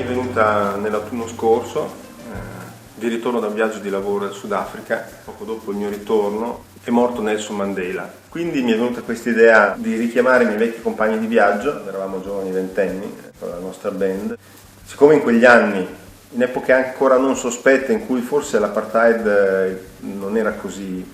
venuta nell'autunno scorso, di ritorno da un viaggio di lavoro al Sudafrica. Poco dopo il mio ritorno è morto Nelson Mandela. Quindi mi è venuta questa idea di richiamare i miei vecchi compagni di viaggio, eravamo giovani ventenni con la nostra band. Siccome in quegli anni, in epoche ancora non sospette, in cui forse l'apartheid non era così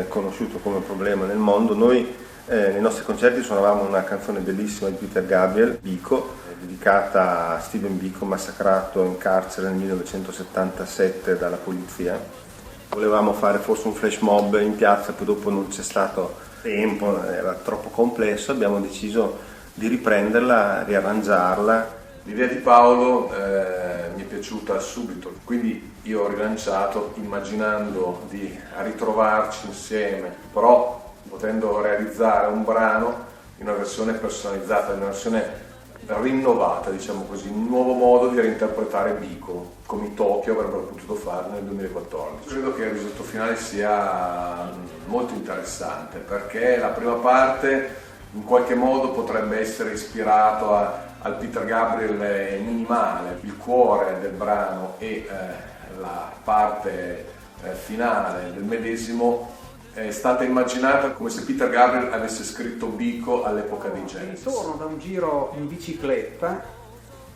conosciuto come problema nel mondo, noi nei nostri concerti suonavamo una canzone bellissima di Peter Gabriel, Biko, dedicata a Stephen Biko, massacrato in carcere nel 1977 dalla polizia. Volevamo fare forse un flash mob in piazza, poi dopo non c'è stato tempo, era troppo complesso, abbiamo deciso di riprenderla, riarrangiarla. L'idea di Paolo mi è piaciuta subito, quindi io ho rilanciato immaginando di ritrovarci insieme, però potendo realizzare un brano in una versione personalizzata, in una versione rinnovata, diciamo così, un nuovo modo di reinterpretare Biko, come i Tokyo avrebbero potuto fare nel 2014. Credo che il risultato finale sia molto interessante, perché la prima parte in qualche modo potrebbe essere ispirato al Peter Gabriel minimale, il cuore del brano e la parte finale del medesimo è stata immaginata come se Peter Gabriel avesse scritto Biko all'epoca dei Genesis. Ritorno da un giro in bicicletta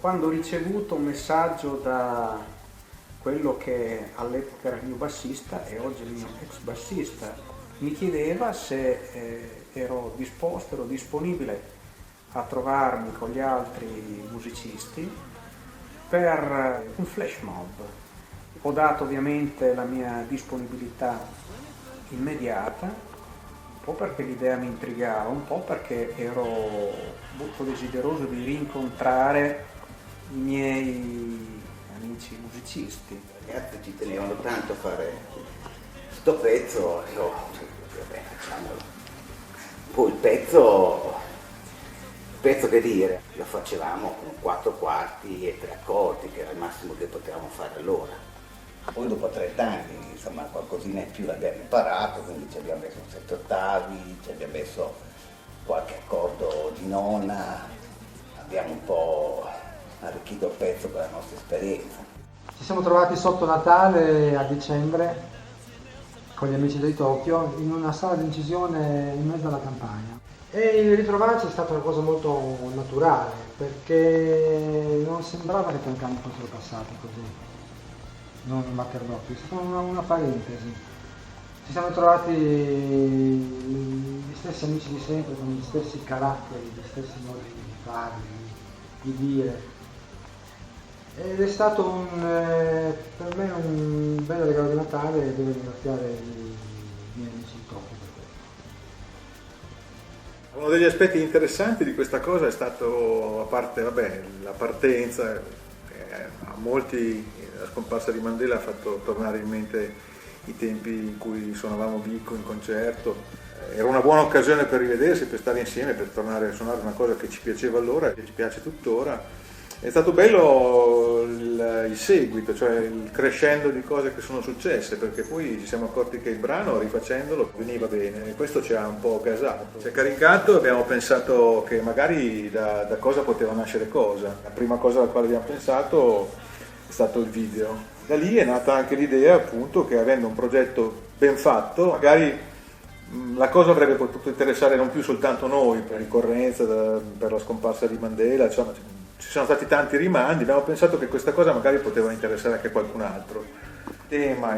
quando ho ricevuto un messaggio da quello che all'epoca era il mio bassista e oggi è il mio ex bassista. Mi chiedeva se ero disponibile a trovarmi con gli altri musicisti per un flash mob. Ho dato ovviamente la mia disponibilità immediata, un po' perché l'idea mi intrigava, un po' perché ero molto desideroso di rincontrare i miei amici musicisti. I ragazzi ci tenevano tanto a fare sto pezzo, io vabbè, facciamolo. Poi il pezzo che dire, lo facevamo con 4 quarti e 3 accordi, che era il massimo che potevamo fare allora. Poi dopo 30 anni, insomma, qualcosina in più l'abbiamo imparato, quindi ci abbiamo messo 7 ottavi, ci abbiamo messo qualche accordo di nona, abbiamo un po' arricchito il pezzo con la nostra esperienza. Ci siamo trovati sotto Natale a dicembre con gli amici di Tokyo in una sala di incisione in mezzo alla campagna. E il ritrovarci è stata una cosa molto naturale, perché non sembrava che 30 anni fossero passati così. Non un macerdotto, è stata una parentesi. Ci siamo trovati gli stessi amici di sempre, con gli stessi caratteri, gli stessi modi di fare, di dire. Ed è stato per me un bel regalo di Natale e devo ringraziare i miei amici di Tokyo per questo. Uno degli aspetti interessanti di questa cosa è stato, a parte la partenza, a molti la scomparsa di Mandela ha fatto tornare in mente i tempi in cui suonavamo Biko in concerto. Era una buona occasione per rivedersi, per stare insieme, per tornare a suonare una cosa che ci piaceva allora e che ci piace tuttora. È stato bello il seguito, cioè il crescendo di cose che sono successe, perché poi ci siamo accorti che il brano, rifacendolo, veniva bene e questo ci ha un po' gasato. Ci ha caricato e abbiamo pensato che magari da cosa poteva nascere cosa. La prima cosa alla quale abbiamo pensato è stato il video. Da lì è nata anche l'idea, appunto, che avendo un progetto ben fatto, magari la cosa avrebbe potuto interessare non più soltanto noi, per ricorrenza, per la scomparsa di Mandela, insomma, ci sono stati tanti rimandi, abbiamo pensato che questa cosa magari poteva interessare anche qualcun altro. Il tema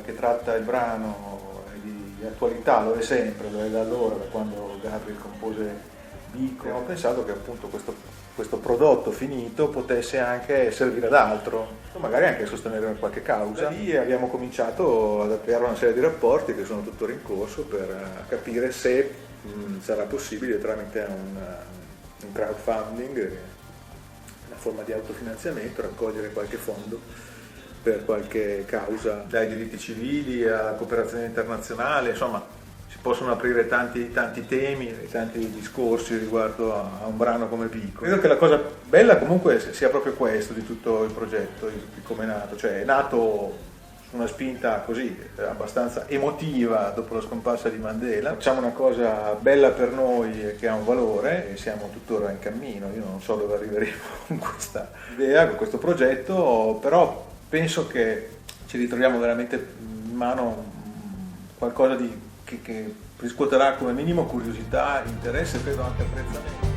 che tratta il brano è di attualità, lo è sempre, lo è da allora, da quando Gabriel compose Biko. Abbiamo pensato che appunto questo prodotto finito potesse anche servire ad altro, magari anche sostenere qualche causa. Da lì abbiamo cominciato ad avviare una serie di rapporti che sono tuttora in corso per capire se sarà possibile tramite un crowdfunding, una forma di autofinanziamento, raccogliere qualche fondo per qualche causa, dai diritti civili alla cooperazione internazionale, insomma si possono aprire tanti temi e tanti discorsi riguardo a un brano come Biko. Credo che la cosa bella comunque sia proprio questo di tutto il progetto, di come è nato, cioè è nato su una spinta così abbastanza emotiva dopo la scomparsa di Mandela. Facciamo una cosa bella per noi e che ha un valore e siamo tuttora in cammino. Io non so dove arriveremo con questa idea, con questo progetto, però penso che ci ritroviamo veramente in mano qualcosa che riscuoterà come minimo curiosità, interesse e credo anche apprezzamento.